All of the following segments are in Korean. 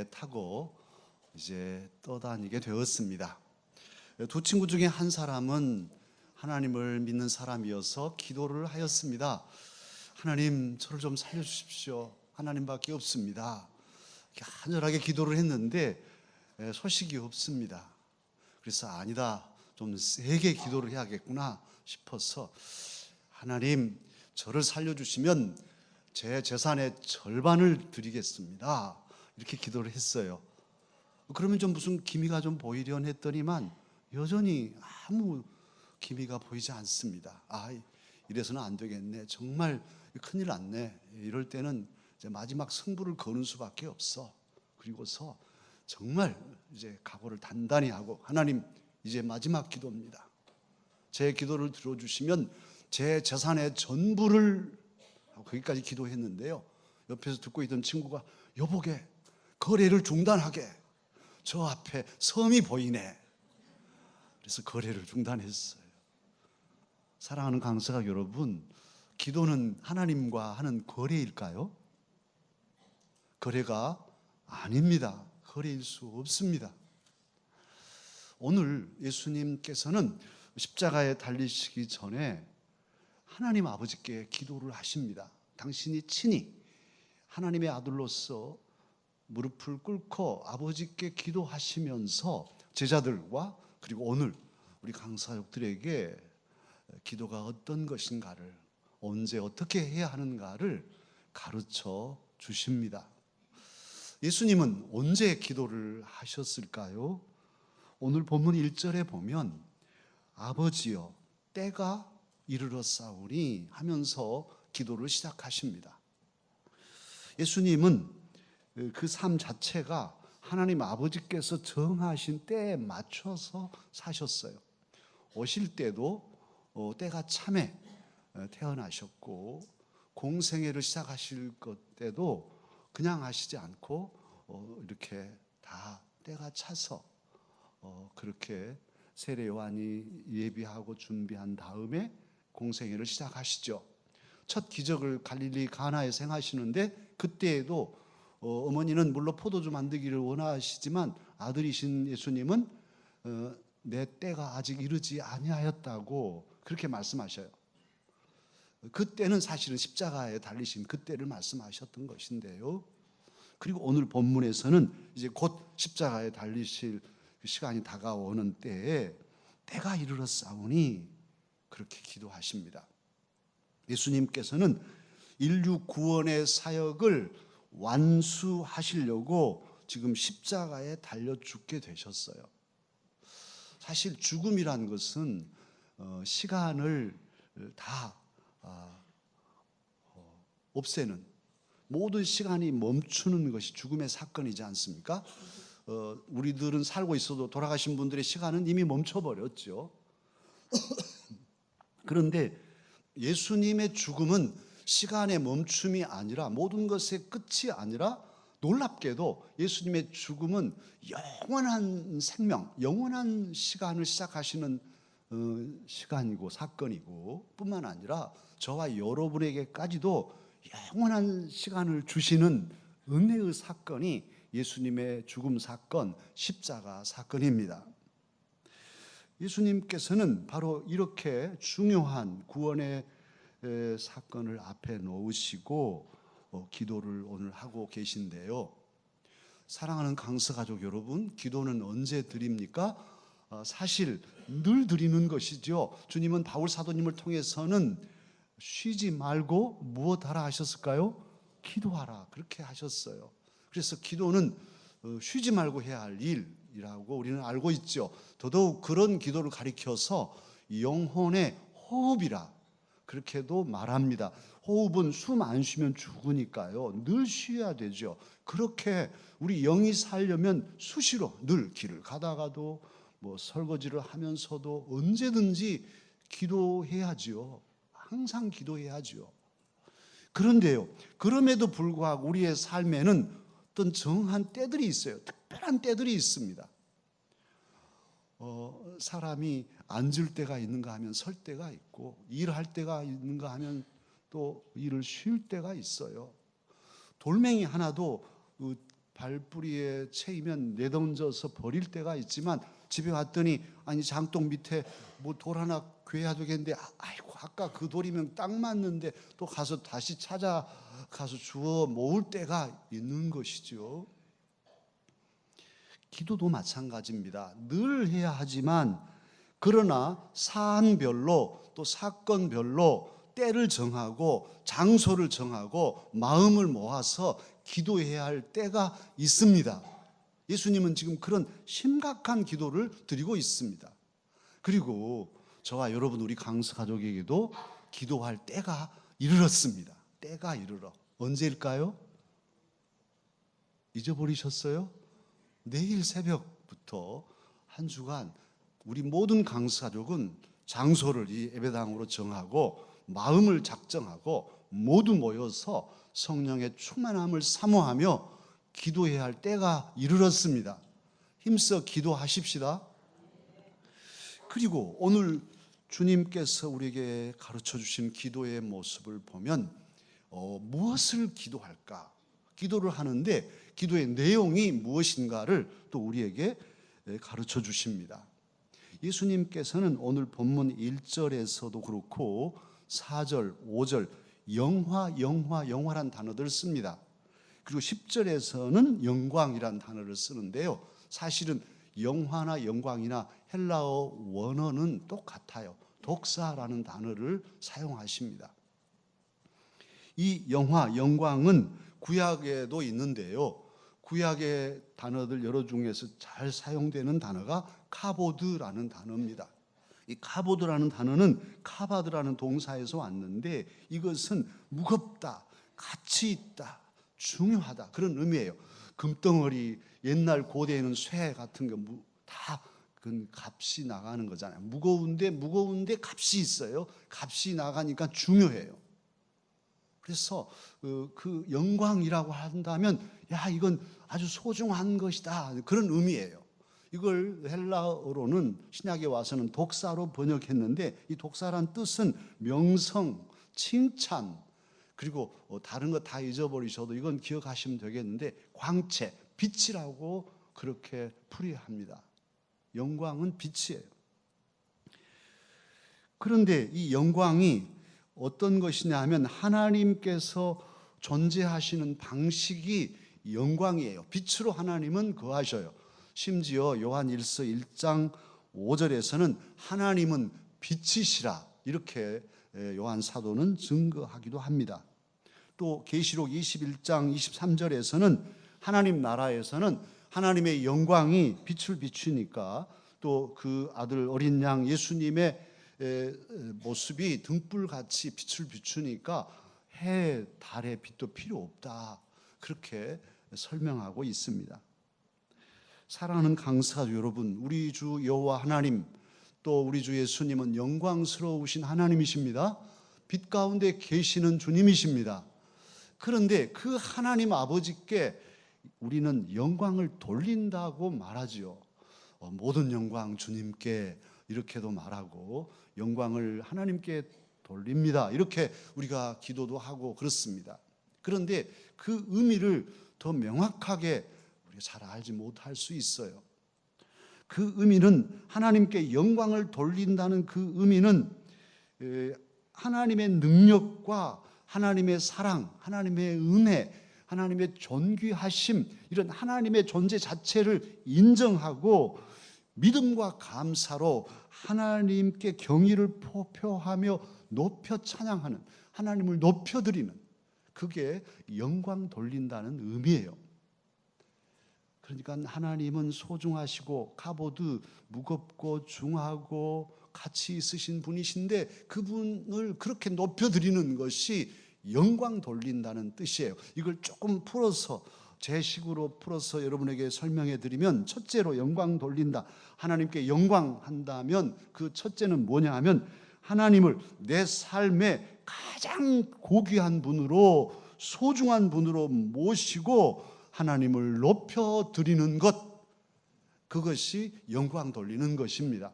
타고 이제 떠다니게 되었습니다. 두 친구 중에 한 사람은 하나님을 믿는 사람이어서 기도를 하였습니다. 하나님, 저를 좀 살려주십시오. 하나님밖에 없습니다. 간절하게 기도를 했는데 소식이 없습니다. 그래서 아니다, 좀 세게 기도를 해야겠구나 싶어서 하나님, 저를 살려주시면 제 재산의 절반을 드리겠습니다. 이렇게 기도를 했어요. 그러면 좀 무슨 기미가 좀 보이려 했더니만 여전히 아무 기미가 보이지 않습니다. 이래서는 안 되겠네. 정말 큰일 났네. 이럴 때는 이제 마지막 승부를 거는 수밖에 없어. 그리고서 정말 이제 각오를 단단히 하고, 하나님, 이제 마지막 기도입니다. 제 기도를 들어주시면 제 재산의 전부를, 거기까지 기도했는데요. 옆에서 듣고 있던 친구가 여보게, 거래를 중단하게. 저 앞에 섬이 보이네. 그래서 거래를 중단했어요. 사랑하는 강서가 여러분, 기도는 하나님과 하는 거래일까요? 거래가 아닙니다. 거래일 수 없습니다. 오늘 예수님께서는 십자가에 달리시기 전에 하나님 아버지께 기도를 하십니다. 당신이 친히 하나님의 아들로서 무릎을 꿇고 아버지께 기도하시면서 제자들과 그리고 오늘 우리 강사역들에게 기도가 어떤 것인가를, 언제 어떻게 해야 하는가를 가르쳐 주십니다. 예수님은 언제 기도를 하셨을까요? 오늘 본문 1절에 보면 아버지여, 때가 이르렀사오니 하면서 기도를 시작하십니다. 예수님은 그 삶 자체가 하나님 아버지께서 정하신 때에 맞춰서 사셨어요. 오실 때도 때가 참에 태어나셨고, 공생애를 시작하실 것 때도 그냥 하시지 않고 이렇게 다 때가 차서 그렇게 세례 요한이 예비하고 준비한 다음에 공생애를 시작하시죠. 첫 기적을 갈릴리 가나에서 행하시는데, 그때에도 어머니는 물론 포도주 만들기를 원하시지만 아들이신 예수님은 내 때가 아직 이르지 아니하였다고 그렇게 말씀하셔요. 그때는 사실은 십자가에 달리신 그때를 말씀하셨던 것인데요. 그리고 오늘 본문에서는 이제 곧 십자가에 달리실 시간이 다가오는 때에 때가 이르렀사오니 그렇게 기도하십니다. 예수님께서는 인류 구원의 사역을 완수하시려고 지금 십자가에 달려 죽게 되셨어요. 사실 죽음이란 것은 시간을 다 없애는, 모든 시간이 멈추는 것이 죽음의 사건이지 않습니까? 우리들은 살고 있어도 돌아가신 분들의 시간은 이미 멈춰버렸죠. 그런데 예수님의 죽음은 시간의 멈춤이 아니라, 모든 것의 끝이 아니라, 놀랍게도 예수님의 죽음은 영원한 생명, 영원한 시간을 시작하시는 시간이고 사건이고, 뿐만 아니라 저와 여러분에게까지도 영원한 시간을 주시는 은혜의 사건이 예수님의 죽음 사건, 십자가 사건입니다. 예수님께서는 바로 이렇게 중요한 구원의 사건을 앞에 놓으시고 기도를 오늘 하고 계신데요. 사랑하는 강서가족 여러분, 기도는 언제 드립니까? 사실 늘 드리는 것이죠. 주님은 바울 사도님을 통해서는 쉬지 말고 무엇하라 하셨을까요? 기도하라, 그렇게 하셨어요. 그래서 기도는 쉬지 말고 해야 할 일이라고 우리는 알고 있죠. 더더욱 그런 기도를 가리켜서 영혼의 호흡이라 그렇게도 말합니다. 호흡은 숨 안 쉬면 죽으니까요, 늘 쉬어야 되죠. 그렇게 우리 영이 살려면 수시로 늘 길을 가다가도 설거지를 하면서도 언제든지 기도해야지요. 항상 기도해야지요. 그런데요, 그럼에도 불구하고 우리의 삶에는 어떤 정한 때들이 있어요. 특별한 때들이 있습니다. 사람이 앉을 때가 있는가 하면 설 때가 있고, 일할 때가 있는가 하면 또 일을 쉴 때가 있어요. 돌멩이 하나도 발뿌리에 채이면 내던져서 버릴 때가 있지만 집에 왔더니 아니 장독 밑에 뭐 돌 하나 괴야 되겠는데 아이고 아까 그 돌이면 딱 맞는데 또 가서 다시 찾아가서 주워 모을 때가 있는 것이죠. 기도도 마찬가지입니다. 늘 해야 하지만 그러나 사안별로 또 사건별로 때를 정하고 장소를 정하고 마음을 모아서 기도해야 할 때가 있습니다. 예수님은 지금 그런 심각한 기도를 드리고 있습니다. 그리고 저와 여러분 우리 강서 가족에게도 기도할 때가 이르렀습니다. 때가 이르러. 언제일까요? 잊어버리셨어요? 내일 새벽부터 한 주간 우리 모든 강서 가족은 장소를 이 예배당으로 정하고 마음을 작정하고 모두 모여서 성령의 충만함을 사모하며 기도해야 할 때가 이르렀습니다. 힘써 기도하십시다. 그리고 오늘 주님께서 우리에게 가르쳐 주신 기도의 모습을 보면 무엇을 기도할까? 기도를 하는데 기도의 내용이 무엇인가를 또 우리에게 가르쳐 주십니다. 예수님께서는 오늘 본문 1절에서도 그렇고 4절, 5절 영화란 단어들을 씁니다. 그리고 10절에서는 영광이란 단어를 쓰는데요. 사실은 영화나 영광이나 헬라어 원어는 똑같아요. 독사라는 단어를 사용하십니다. 이 영광은 구약에도 있는데요. 구약의 단어들 여러 중에서 잘 사용되는 단어가 카보드라는 단어입니다. 이 카보드라는 단어는 카바드라는 동사에서 왔는데 이것은 무겁다, 가치 있다, 중요하다 그런 의미예요. 금덩어리 옛날 고대에는 쇠 같은 거 다 그 값이 나가는 거잖아요. 무거운데 값이 있어요. 값이 나가니까 중요해요. 그래서 그 영광이라고 한다면 야 이건 아주 소중한 것이다 그런 의미예요. 이걸 헬라어로는 신약에 와서는 독사로 번역했는데 이 독사란 뜻은 명성, 칭찬 그리고 다른 거 다 잊어버리셔도 이건 기억하시면 되겠는데 광채, 빛이라고 그렇게 풀이합니다. 영광은 빛이에요. 그런데 이 영광이 어떤 것이냐 하면 하나님께서 존재하시는 방식이 영광이에요. 빛으로 하나님은 거하셔요. 심지어 요한 1서 1장 5절에서는 하나님은 빛이시라 이렇게 요한 사도는 증거하기도 합니다. 또 계시록 21장 23절에서는 하나님 나라에서는 하나님의 영광이 빛을 비추니까 또 그 아들 어린 양 예수님의 모습이 등불같이 빛을 비추니까 해, 달의 빛도 필요 없다 그렇게 설명하고 있습니다. 사랑하는 강사 여러분, 우리 주 여호와 하나님 또 우리 주 예수님은 영광스러우신 하나님이십니다. 빛 가운데 계시는 주님이십니다. 그런데 그 하나님 아버지께 우리는 영광을 돌린다고 말하지요. 모든 영광 주님께 이렇게도 말하고 영광을 하나님께 돌립니다. 이렇게 우리가 기도도 하고 그렇습니다. 그런데 그 의미를 더 명확하게 우리가 잘 알지 못할 수 있어요. 그 의미는 하나님께 영광을 돌린다는 그 의미는 하나님의 능력과 하나님의 사랑, 하나님의 은혜, 하나님의 존귀하심 이런 하나님의 존재 자체를 인정하고 믿음과 감사로 하나님께 경의를 표하며 높여 찬양하는 하나님을 높여드리는 그게 영광 돌린다는 의미예요. 그러니까 하나님은 소중하시고 카보드 무겁고 중하고 가치 있으신 분이신데 그분을 그렇게 높여드리는 것이 영광 돌린다는 뜻이에요. 이걸 조금 풀어서 제 식으로 풀어서 여러분에게 설명해 드리면 첫째로 영광 돌린다. 하나님께 영광한다면 그 첫째는 뭐냐 하면 하나님을 내 삶의 가장 고귀한 분으로 소중한 분으로 모시고 하나님을 높여드리는 것 그것이 영광 돌리는 것입니다.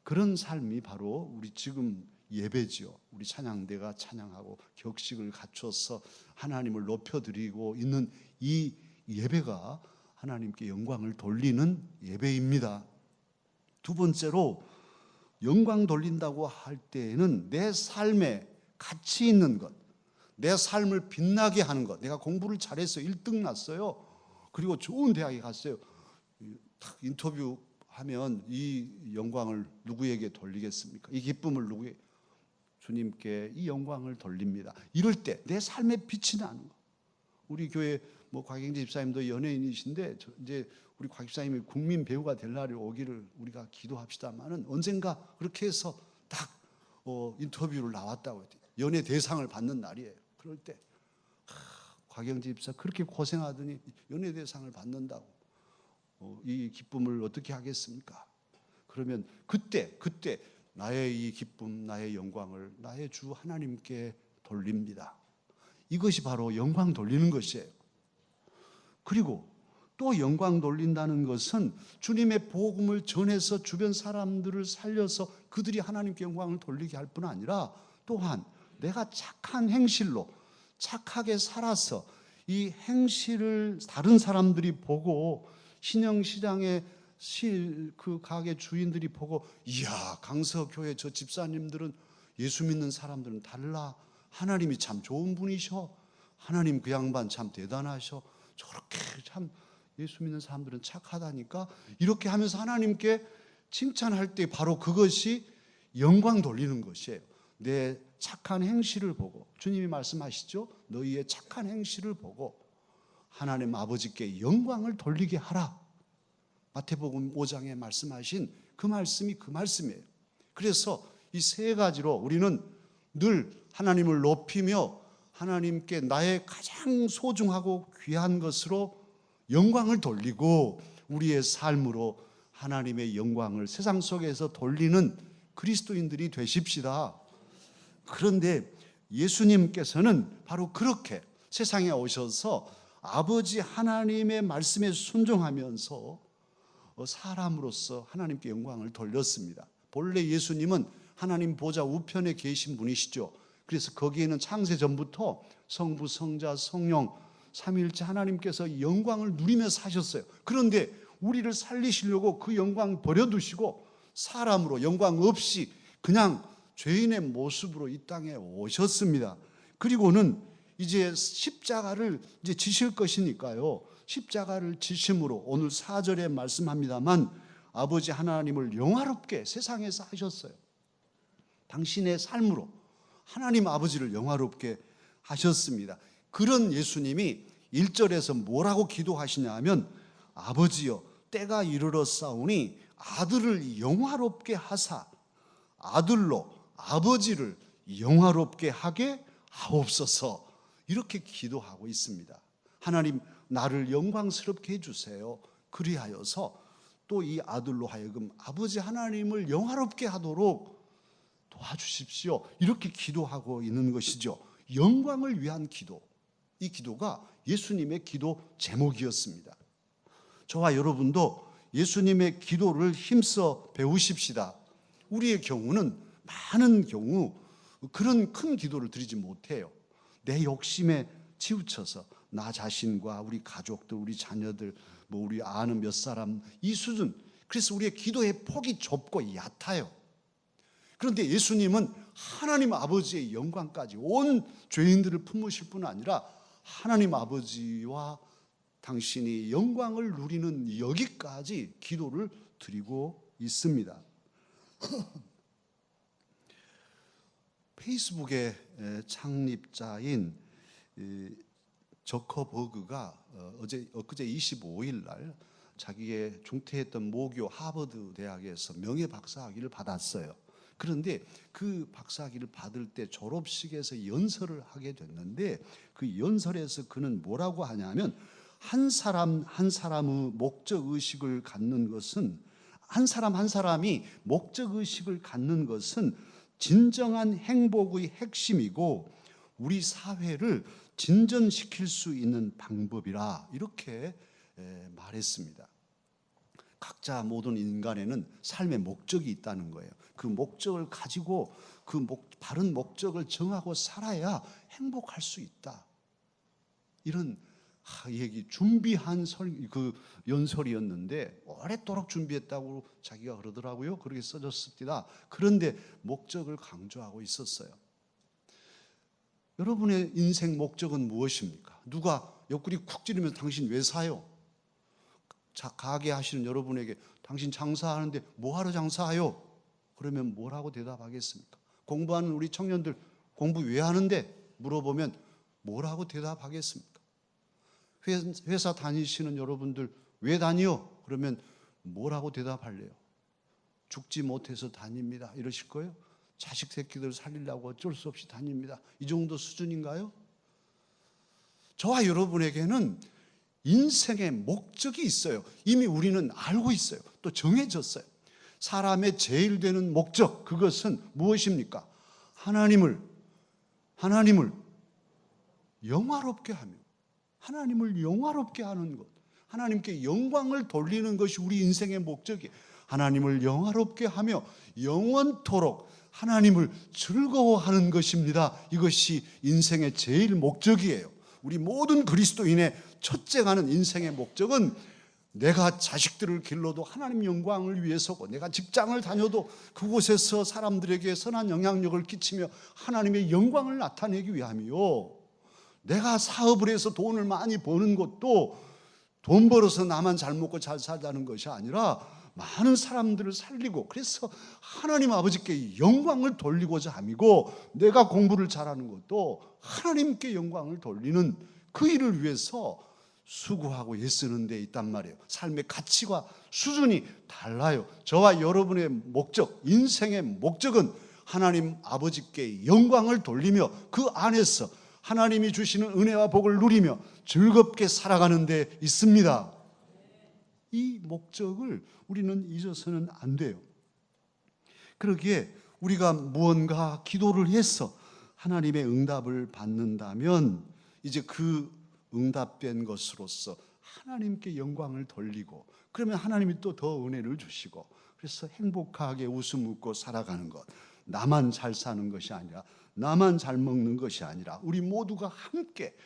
그런 삶이 바로 우리 지금 예배지요. 우리 찬양대가 찬양하고 격식을 갖춰서 하나님을 높여드리고 있는 이 예배가 하나님께 영광을 돌리는 예배입니다. 두 번째로 영광 돌린다고 할 때에는 내 삶에 가치 있는 것, 내 삶을 빛나게 하는 것. 내가 공부를 잘해서 1등 났어요. 그리고 좋은 대학에 갔어요. 딱 인터뷰하면 이 영광을 누구에게 돌리겠습니까? 이 기쁨을 누구에게? 주님께 이 영광을 돌립니다. 이럴 때 내 삶에 빛이 나는 것. 우리 교회 곽영재 집사님도 연예인이신데 이제 우리 곽 집사님이 국민 배우가 될 날이 오기를 우리가 기도합시다만은 언젠가 그렇게 해서 딱 인터뷰를 나왔다고 했대요. 연예 대상을 받는 날이에요. 그럴 때 곽영재 집사 그렇게 고생하더니 연예 대상을 받는다고 이 기쁨을 어떻게 하겠습니까? 그러면 그때 나의 이 기쁨, 나의 영광을 나의 주 하나님께 돌립니다. 이것이 바로 영광 돌리는 것이에요. 그리고 또 영광 돌린다는 것은 주님의 복음을 전해서 주변 사람들을 살려서 그들이 하나님께 영광을 돌리게 할 뿐 아니라 또한 내가 착한 행실로 착하게 살아서 이 행실을 다른 사람들이 보고 신영시장의 그 가게 주인들이 보고 이야 강서교회 저 집사님들은 예수 믿는 사람들은 달라. 하나님이 참 좋은 분이셔. 하나님 그 양반 참 대단하셔. 저렇게 참 예수 믿는 사람들은 착하다니까. 이렇게 하면서 하나님께 칭찬할 때 바로 그것이 영광 돌리는 것이에요. 내 착한 행실을 보고 주님이 말씀하시죠. 너희의 착한 행실을 보고 하나님 아버지께 영광을 돌리게 하라. 마태복음 5장에 말씀하신 그 말씀이 그 말씀이에요. 그래서 이 세 가지로 우리는 늘 하나님을 높이며 하나님께 나의 가장 소중하고 귀한 것으로 영광을 돌리고 우리의 삶으로 하나님의 영광을 세상 속에서 돌리는 그리스도인들이 되십시다. 그런데 예수님께서는 바로 그렇게 세상에 오셔서 아버지 하나님의 말씀에 순종하면서 사람으로서 하나님께 영광을 돌렸습니다. 본래 예수님은 하나님 보좌 우편에 계신 분이시죠. 그래서 거기에는 창세 전부터 성부, 성자, 성령 삼위일체 하나님께서 영광을 누리며 사셨어요. 그런데 우리를 살리시려고 그 영광 버려두시고 사람으로 영광 없이 그냥 죄인의 모습으로 이 땅에 오셨습니다. 그리고는 이제 십자가를 이제 지실 것이니까요. 십자가를 지심으로 오늘 4절에 말씀합니다만 아버지 하나님을 영화롭게 세상에서 하셨어요. 당신의 삶으로 하나님 아버지를 영화롭게 하셨습니다. 그런 예수님이 1절에서 뭐라고 기도하시냐 하면 아버지여 때가 이르렀사오니 아들을 영화롭게 하사 아들로 아버지를 영화롭게 하게 하옵소서. 이렇게 기도하고 있습니다. 하나님 나를 영광스럽게 해주세요. 그리하여서 또 이 아들로 하여금 아버지 하나님을 영화롭게 하도록 도와주십시오. 이렇게 기도하고 있는 것이죠. 영광을 위한 기도. 이 기도가 예수님의 기도 제목이었습니다. 저와 여러분도 예수님의 기도를 힘써 배우십시다. 우리의 경우는 많은 경우 그런 큰 기도를 드리지 못해요. 내 욕심에 치우쳐서 나 자신과 우리 가족들, 우리 자녀들, 우리 아는 몇 사람 이 수준. 그래서 우리의 기도의 폭이 좁고 얕아요. 그런데 예수님은 하나님 아버지의 영광까지 온 죄인들을 품으실 뿐 아니라 하나님 아버지와 당신이 영광을 누리는 여기까지 기도를 드리고 있습니다. 페이스북의 창립자인 저커버그가 엊그제 25일 날 자기의 중퇴했던 모교 하버드 대학에서 명예 박사학위를 받았어요. 그런데 그 박사학위를 받을 때 졸업식에서 연설을 하게 됐는데 그 연설에서 그는 뭐라고 하냐면 한 사람 한 사람의 목적 의식을 갖는 것은 한 사람 한 사람이 목적 의식을 갖는 것은 진정한 행복의 핵심이고 우리 사회를 진전시킬 수 있는 방법이라 이렇게 말했습니다. 각자 모든 인간에는 삶의 목적이 있다는 거예요. 그 목적을 가지고 그 바른 목적을 정하고 살아야 행복할 수 있다. 이런 이 얘기 준비한 연설이었는데 오랫도록 준비했다고 자기가 그러더라고요. 그렇게 써졌습니다. 그런데 목적을 강조하고 있었어요. 여러분의 인생 목적은 무엇입니까? 누가 옆구리 쿡 찌르면서 당신 왜 사요? 가게 하시는 여러분에게 당신 장사하는데 뭐하러 장사해요? 그러면 뭐라고 대답하겠습니까? 공부하는 우리 청년들 공부 왜 하는데? 물어보면 뭐라고 대답하겠습니까? 회사 다니시는 여러분들 왜 다니요? 그러면 뭐라고 대답할래요? 죽지 못해서 다닙니다. 이러실 거예요? 자식 새끼들 살리려고 어쩔 수 없이 다닙니다. 이 정도 수준인가요? 저와 여러분에게는 인생의 목적이 있어요. 이미 우리는 알고 있어요. 또 정해졌어요. 사람의 제일 되는 목적, 그것은 무엇입니까? 하나님을 영화롭게 하며, 하나님을 영화롭게 하는 것, 하나님께 영광을 돌리는 것이 우리 인생의 목적이에요. 하나님을 영화롭게 하며 영원토록 하나님을 즐거워하는 것입니다. 이것이 인생의 제일 목적이에요. 우리 모든 그리스도인의 첫째가는 인생의 목적은 내가 자식들을 길러도 하나님 영광을 위해서고, 내가 직장을 다녀도 그곳에서 사람들에게 선한 영향력을 끼치며 하나님의 영광을 나타내기 위함이요, 내가 사업을 해서 돈을 많이 버는 것도 돈 벌어서 나만 잘 먹고 잘 살자는 것이 아니라 많은 사람들을 살리고, 그래서 하나님 아버지께 영광을 돌리고자 함이고, 내가 공부를 잘하는 것도 하나님께 영광을 돌리는 그 일을 위해서 수고하고 애쓰는 데 있단 말이에요. 삶의 가치와 수준이 달라요. 저와 여러분의 목적, 인생의 목적은 하나님 아버지께 영광을 돌리며 그 안에서 하나님이 주시는 은혜와 복을 누리며 즐겁게 살아가는 데 있습니다. 이 목적을 우리는 잊어서는 안 돼요. 그러기에 우리가 무언가 기도를 해서 하나님의 응답을 받는다면 이제 그 응답된 것으로서 하나님께 영광을 돌리고, 그러면 하나님이 또 더 은혜를 주시고, 그래서 행복하게 웃음 웃고 살아가는 것, 나만 잘 사는 것이 아니라, 나만 잘 먹는 것이 아니라 우리 모두가 함께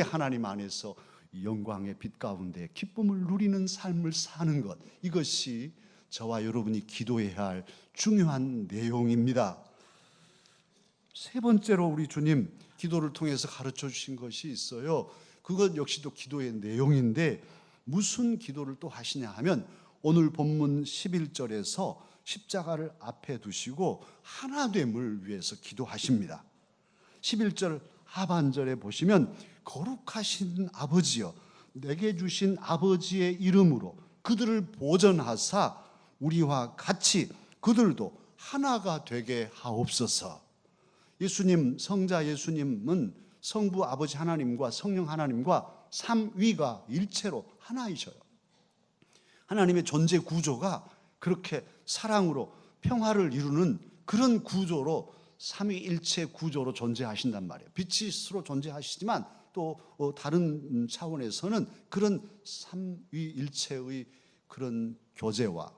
하나님 안에서 영광의 빛 가운데 기쁨을 누리는 삶을 사는 것, 이것이 저와 여러분이 기도해야 할 중요한 내용입니다. 세 번째로 우리 주님 기도를 통해서 가르쳐 주신 것이 있어요. 그것 역시도 기도의 내용인데, 무슨 기도를 또 하시냐 하면 오늘 본문 11절에서 십자가를 앞에 두시고 하나됨을 위해서 기도하십니다. 11절 하반절에 보시면 거룩하신 아버지여, 내게 주신 아버지의 이름으로 그들을 보전하사 우리와 같이 그들도 하나가 되게 하옵소서. 예수님, 성자 예수님은 성부 아버지 하나님과 성령 하나님과 삼위가 일체로 하나이셔요. 하나님의 존재 구조가 그렇게 사랑으로 평화를 이루는 그런 구조로 삼위일체 구조로 존재하신단 말이에요. 빛이 스스로 존재하시지만 또 다른 차원에서는 그런 삼위일체의 그런 교제와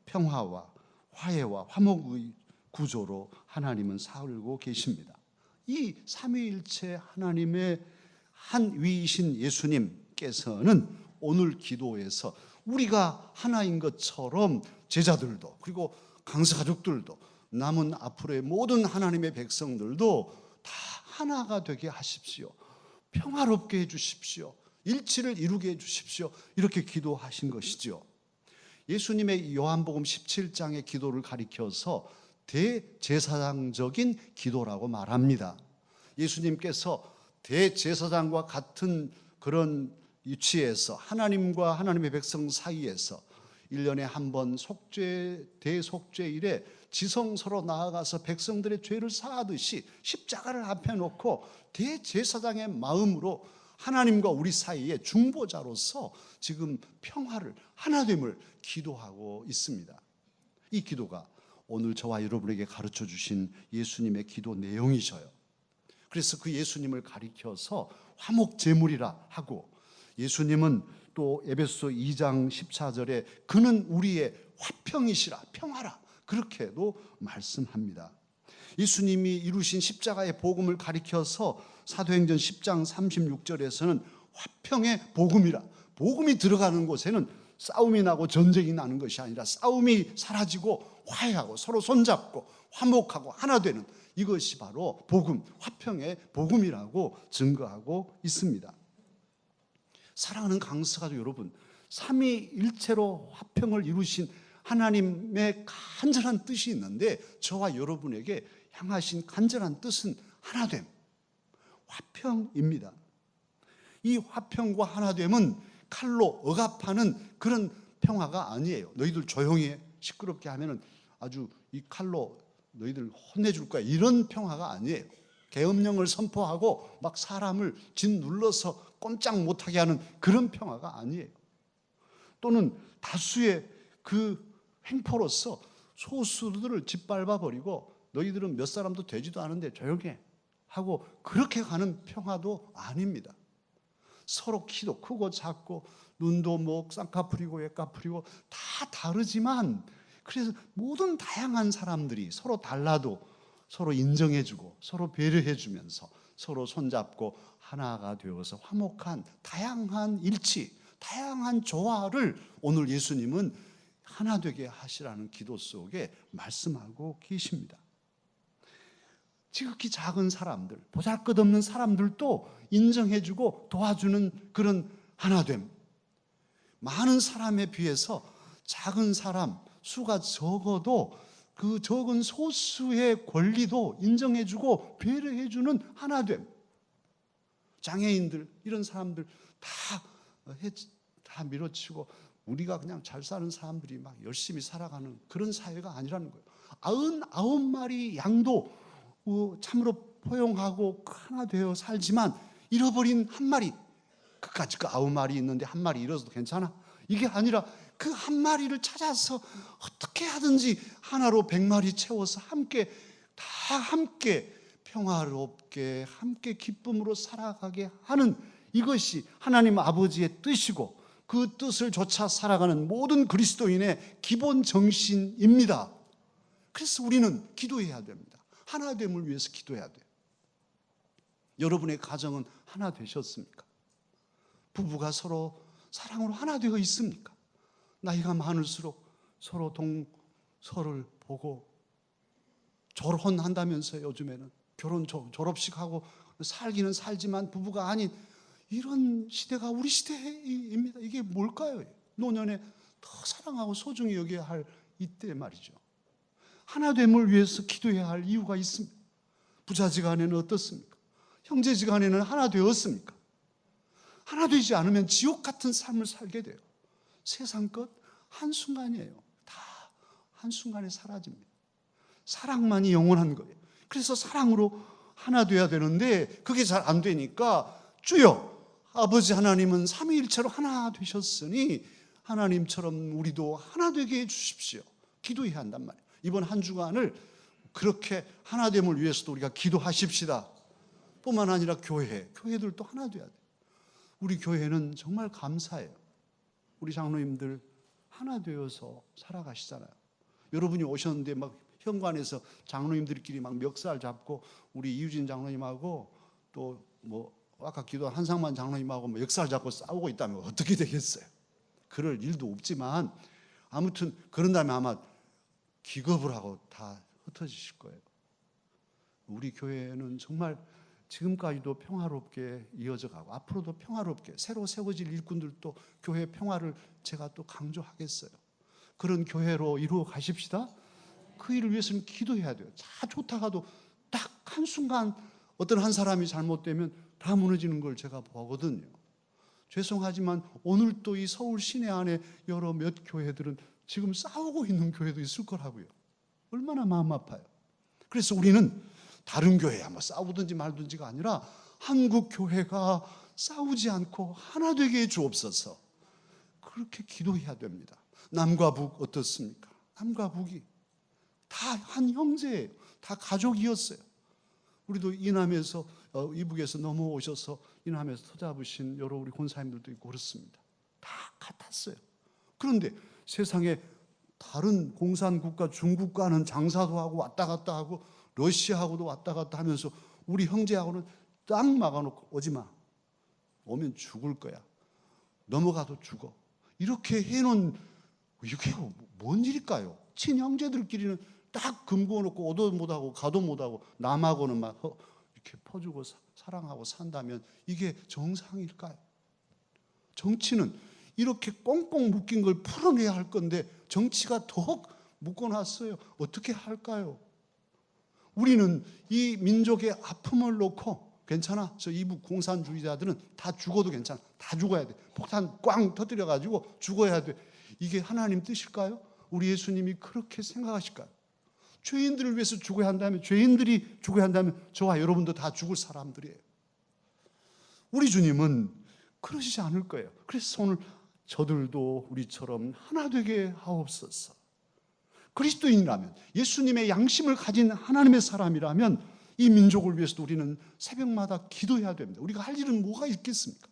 평화와 화해와 화목의 구조로 하나님은 살고 계십니다. 이 삼위일체 하나님의 한 위이신 예수님께서는 오늘 기도에서 우리가 하나인 것처럼 제자들도, 그리고 강사 가족들도, 남은 앞으로의 모든 하나님의 백성들도 다 하나가 되게 하십시오. 평화롭게 해주십시오. 일치를 이루게 해주십시오. 이렇게 기도하신 것이죠. 예수님의 요한복음 17장의 기도를 가리켜서 대제사장적인 기도라고 말합니다. 예수님께서 대제사장과 같은 그런 위치에서 하나님과 하나님의 백성 사이에서 1년에 한 번 대속죄일에 지성소로 나아가서 백성들의 죄를 사하듯이 십자가를 앞에 놓고 대제사장의 마음으로 하나님과 우리 사이의 중보자로서 지금 평화를, 하나됨을 기도하고 있습니다. 이 기도가 오늘 저와 여러분에게 가르쳐 주신 예수님의 기도 내용이셔요. 그래서 그 예수님을 가리켜서 화목제물이라 하고, 예수님은 또 에베소 2장 14절에 그는 우리의 화평이시라, 평화라, 그렇게도 말씀합니다. 예수님이 이루신 십자가의 복음을 가리켜서 사도행전 10장 36절에서는 화평의 복음이라. 복음이 들어가는 곳에는 싸움이 나고 전쟁이 나는 것이 아니라 싸움이 사라지고 화해하고 서로 손잡고 화목하고 하나 되는, 이것이 바로 복음, 화평의 복음이라고 증거하고 있습니다. 사랑하는 강서가족 여러분, 삼위일체로 화평을 이루신 하나님의 간절한 뜻이 있는데 저와 여러분에게 향하신 간절한 뜻은 하나됨, 화평입니다. 이 화평과 하나됨은 칼로 억압하는 그런 평화가 아니에요. 너희들 조용히 해, 시끄럽게 하면은 아주 이 칼로 너희들 혼내줄 거야, 이런 평화가 아니에요. 계엄령을 선포하고 막 사람을 짓눌러서 꼼짝 못하게 하는 그런 평화가 아니에요. 또는 다수의 그 횡포로서 소수들을 짓밟아 버리고 너희들은 몇 사람도 되지도 않은데 조용해 하고 그렇게 가는 평화도 아닙니다. 서로 키도 크고 작고 눈도 뭐 쌍꺼풀이고 외꺼풀이고 다 다르지만, 그래서 모든 다양한 사람들이 서로 달라도 서로 인정해주고 서로 배려해주면서 서로 손잡고 하나가 되어서 화목한 다양한 일치, 다양한 조화를 오늘 예수님은 하나 되게 하시라는 기도 속에 말씀하고 계십니다. 지극히 작은 사람들, 보잘것없는 사람들도 인정해주고 도와주는 그런 하나됨. 많은 사람에 비해서 작은 사람, 수가 적어도 그 적은 소수의 권리도 인정해주고 배려해주는 하나됨. 장애인들, 이런 사람들 다 밀어치고 우리가 그냥 잘 사는 사람들이 막 열심히 살아가는 그런 사회가 아니라는 거예요. 99마리 양도 참으로 포용하고 하나 되어 살지만 잃어버린 한 마리, 그까짓 거 9마리 있는데 한 마리 잃어서도 괜찮아? 이게 아니라 그 한 마리를 찾아서 어떻게 하든지 하나로 100마리 채워서 함께 평화롭게 함께 기쁨으로 살아가게 하는, 이것이 하나님 아버지의 뜻이고 그 뜻을 좇아 살아가는 모든 그리스도인의 기본 정신입니다. 그래서 우리는 기도해야 됩니다. 하나됨을 위해서 기도해야 돼요. 여러분의 가정은 하나 되셨습니까? 부부가 서로 사랑으로 하나 되어 있습니까? 나이가 많을수록 서로를 보고 결혼한다면서요. 요즘에는 결혼 졸업식 하고 살기는 살지만 부부가 아닌 이런 시대가 우리 시대입니다. 이게 뭘까요? 노년에 더 사랑하고 소중히 여겨야 할 이때 말이죠. 하나됨을 위해서 기도해야 할 이유가 있습니다. 부자지간에는 어떻습니까? 형제지간에는 하나 되었습니까? 하나 되지 않으면 지옥 같은 삶을 살게 돼요. 세상 것 한순간이에요. 다 한순간에 사라집니다. 사랑만이 영원한 거예요. 그래서 사랑으로 하나 돼야 되는데 그게 잘 안 되니까 주여 아버지 하나님은 삼위일체로 하나 되셨으니 하나님처럼 우리도 하나 되게 해주십시오. 기도해야 한단 말이에요. 이번 한 주간을 그렇게 하나됨을 위해서도 우리가 기도하십시다. 뿐만 아니라 교회들도 하나 돼야 돼요. 우리 교회는 정말 감사해요. 우리 장로님들 하나 되어서 살아가시잖아요. 여러분이 오셨는데 막 현관에서 장로님들끼리 막 멱살 잡고 우리 이유진 장로님하고 또 뭐 아까 기도한 한상만 장로님하고 멱살 잡고 싸우고 있다면 어떻게 되겠어요? 그럴 일도 없지만 아무튼 그런다면 아마 기겁을 하고 다 흩어지실 거예요. 우리 교회는 정말 지금까지도 평화롭게 이어져 가고 앞으로도 평화롭게 새로 세워질 일꾼들도 교회 평화를 제가 또 강조하겠어요. 그런 교회로 이루어 가십시다. 그 일을 위해서는 기도해야 돼요. 다 좋다가도 딱 한순간 어떤 한 사람이 잘못되면 다 무너지는 걸 제가 보거든요. 죄송하지만 오늘 또 이 서울 시내 안에 여러 몇 교회들은 지금 싸우고 있는 교회도 있을 거라고요. 얼마나 마음 아파요. 그래서 우리는 다른 교회야 뭐 싸우든지 말든지가 아니라 한국 교회가 싸우지 않고 하나 되게 해 주옵소서. 그렇게 기도해야 됩니다. 남과 북 어떻습니까? 남과 북이 다 한 형제예요. 다 가족이었어요. 우리도 이남에서 이북에서 넘어오셔서 이남에서 터잡으신 여러 우리 권사님들도 있고 그렇습니다. 다 같았어요. 그런데 세상에 다른 공산국가 중국과는 장사도 하고 왔다 갔다 하고 러시아하고도 왔다 갔다 하면서 우리 형제하고는 딱 막아놓고 오지 마. 오면 죽을 거야. 넘어가도 죽어. 이렇게 해놓은, 이게 뭔 일일까요? 친형제들끼리는 딱 금고놓고 오도 못하고 가도 못하고 남하고는 막 이렇게 퍼주고 사랑하고 산다면 이게 정상일까요? 정치는 이렇게 꽁꽁 묶인 걸 풀어내야 할 건데 정치가 더욱 묶어놨어요. 어떻게 할까요? 우리는 이 민족의 아픔을 놓고 괜찮아, 저 이북 공산주의자들은 다 죽어도 괜찮아, 다 죽어야 돼, 폭탄 꽝 터뜨려가지고 죽어야 돼, 이게 하나님 뜻일까요? 우리 예수님이 그렇게 생각하실까요? 죄인들을 위해서 죽어야 한다면, 죄인들이 죽어야 한다면 저와 여러분도 다 죽을 사람들이에요. 우리 주님은 그러시지 않을 거예요. 그래서 오늘 저들도 우리처럼 하나 되게 하옵소서. 그리스도인이라면, 예수님의 양심을 가진 하나님의 사람이라면 이 민족을 위해서도 우리는 새벽마다 기도해야 됩니다. 우리가 할 일은 뭐가 있겠습니까?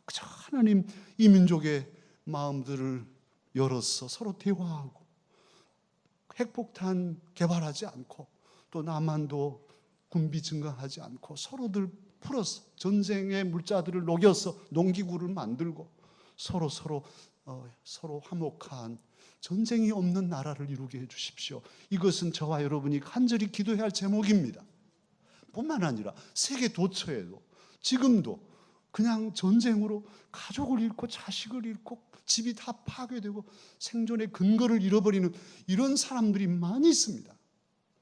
그저 하나님 이 민족의 마음들을 열어서 서로 대화하고 핵폭탄 개발하지 않고 또 남한도 군비 증강하지 않고 서로들 풀어서 전쟁의 물자들을 녹여서 농기구를 만들고 서로 화목한 전쟁이 없는 나라를 이루게 해주십시오. 이것은 저와 여러분이 간절히 기도해야 할 제목입니다. 뿐만 아니라 세계 도처에도 지금도 그냥 전쟁으로 가족을 잃고 자식을 잃고 집이 다 파괴되고 생존의 근거를 잃어버리는 이런 사람들이 많이 있습니다.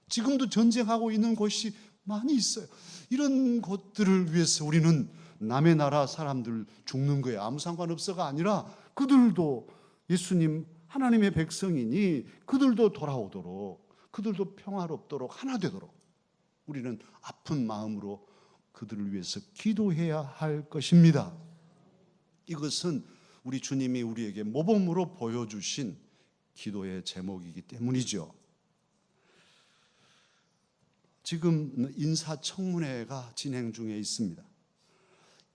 지금도 전쟁하고 있는 곳이 많이 있어요. 이런 것들을 위해서 우리는 남의 나라 사람들 죽는 거에 아무 상관없어가 아니라 그들도 예수님 하나님의 백성이니 그들도 돌아오도록, 그들도 평화롭도록 하나 되도록 우리는 아픈 마음으로 그들을 위해서 기도해야 할 것입니다. 이것은 우리 주님이 우리에게 모범으로 보여주신 기도의 제목이기 때문이죠. 지금 인사청문회가 진행 중에 있습니다.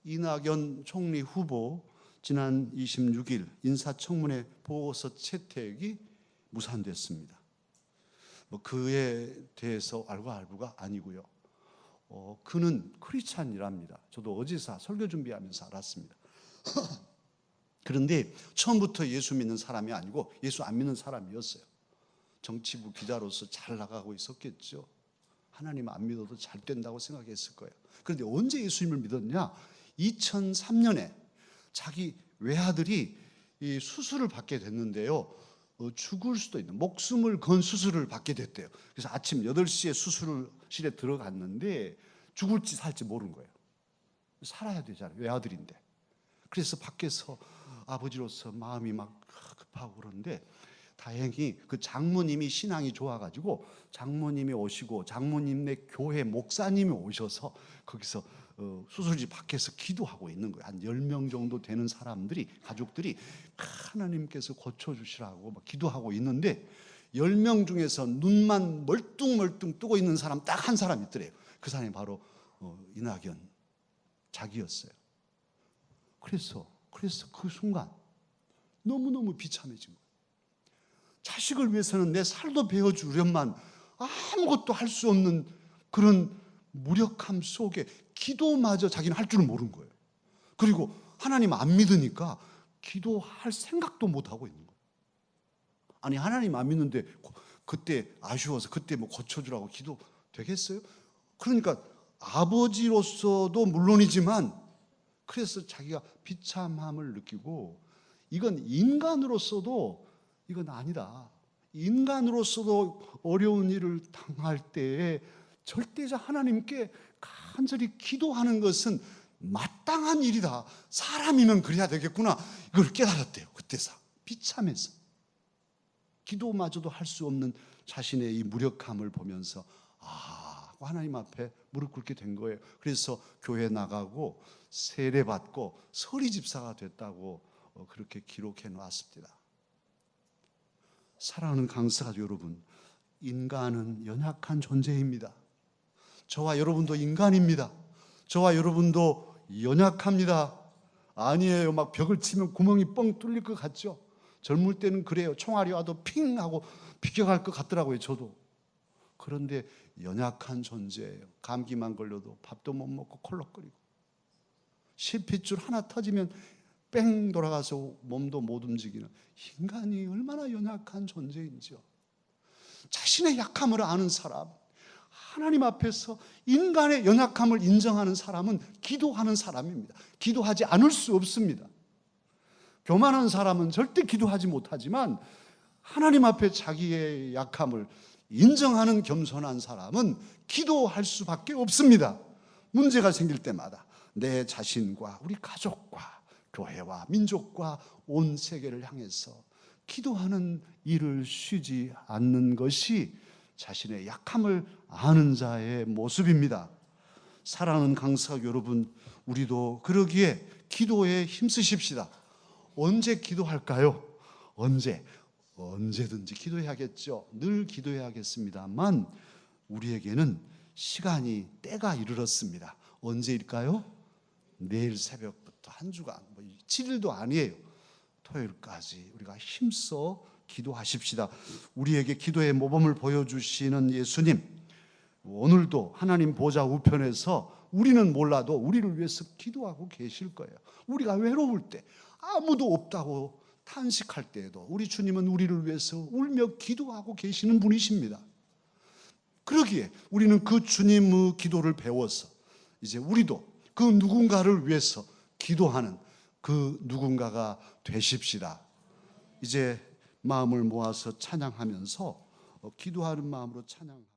이낙연 총리 후보 지난 26일 인사청문회 보고서 채택이 무산됐습니다. 그에 대해서 알고알부가 아니고요. 그는 크리스찬이랍니다. 저도 어제서 설교 준비하면서 알았습니다. 그런데 처음부터 예수 믿는 사람이 아니고 예수 안 믿는 사람이었어요. 정치부 기자로서 잘 나가고 있었겠죠. 하나님 안 믿어도 잘 된다고 생각했을 거예요. 그런데 언제 예수님을 믿었냐? 2003년에 자기 외아들이 이 수술을 받게 됐는데요. 죽을 수도 있는 목숨을 건 수술을 받게 됐대요. 그래서 아침 8시에 수술실에 들어갔는데 죽을지 살지 모르는 거예요. 살아야 되잖아요. 외아들인데. 그래서 밖에서 아버지로서 마음이 막 급하고 그런데 다행히 그 장모님이 신앙이 좋아가지고 장모님이 오시고 장모님네 교회 목사님이 오셔서 거기서 수술실 밖에서 기도하고 있는 거예요. 한 10명 정도 되는 사람들이, 가족들이 하나님께서 고쳐주시라고 막 기도하고 있는데 10명 중에서 눈만 멀뚱멀뚱 뜨고 있는 사람 딱 한 사람 있더래요. 그 사람이 바로 이낙연 자기였어요. 그래서 그 순간 너무너무 비참해진 거예요. 자식을 위해서는 내 살도 베어주련만 아무것도 할 수 없는 그런 무력함 속에 기도마저 자기는 할 줄은 모르는 거예요. 그리고 하나님 안 믿으니까 기도할 생각도 못 하고 있는 거예요. 아니 하나님 안 믿는데 그때 아쉬워서 그때 뭐 고쳐주라고 기도 되겠어요? 그러니까 아버지로서도 물론이지만 그래서 자기가 비참함을 느끼고 이건 인간으로서도 이건 아니다. 인간으로서도 어려운 일을 당할 때에 절대적 하나님께 간절히 기도하는 것은 마땅한 일이다. 사람이면 그래야 되겠구나. 이걸 깨달았대요. 그때서 비참해서 기도마저도 할 수 없는 자신의 이 무력함을 보면서 하나님 앞에 무릎 꿇게 된 거예요. 그래서 교회 나가고 세례받고 서리집사가 됐다고 그렇게 기록해 놨습니다. 사랑하는 강사가 여러분, 인간은 연약한 존재입니다. 저와 여러분도 인간입니다. 저와 여러분도 연약합니다. 아니에요. 막 벽을 치면 구멍이 뻥 뚫릴 것 같죠? 젊을 때는 그래요. 총알이 와도 핑 하고 비껴갈 것 같더라고요. 저도. 그런데 연약한 존재예요. 감기만 걸려도 밥도 못 먹고 콜록거리고 실핏줄 하나 터지면 뺑 돌아가서 몸도 못 움직이는 인간이 얼마나 연약한 존재인지요. 자신의 약함을 아는 사람, 하나님 앞에서 인간의 연약함을 인정하는 사람은 기도하는 사람입니다. 기도하지 않을 수 없습니다. 교만한 사람은 절대 기도하지 못하지만 하나님 앞에 자기의 약함을 인정하는 겸손한 사람은 기도할 수밖에 없습니다. 문제가 생길 때마다 내 자신과 우리 가족과 교회와 민족과 온 세계를 향해서 기도하는 일을 쉬지 않는 것이 자신의 약함을 아는 자의 모습입니다. 사랑하는 강사 여러분, 우리도 그러기에 기도에 힘쓰십시다. 언제 기도할까요? 언제든지 기도해야겠죠. 늘 기도해야겠습니다만 우리에게는 시간이 때가 이르렀습니다. 언제일까요? 내일 새벽부터 한 주간, 7일도 아니에요. 토요일까지 우리가 힘써 기도하십시다. 우리에게 기도의 모범을 보여주시는 예수님, 오늘도 하나님 보좌 우편에서 우리는 몰라도 우리를 위해서 기도하고 계실 거예요. 우리가 외로울 때, 아무도 없다고 탄식할 때에도 우리 주님은 우리를 위해서 울며 기도하고 계시는 분이십니다. 그러기에 우리는 그 주님의 기도를 배워서 이제 우리도 그 누군가를 위해서 기도하는 그 누군가가 되십시다. 이제 마음을 모아서 찬양하면서 기도하는 마음으로 찬양합니다.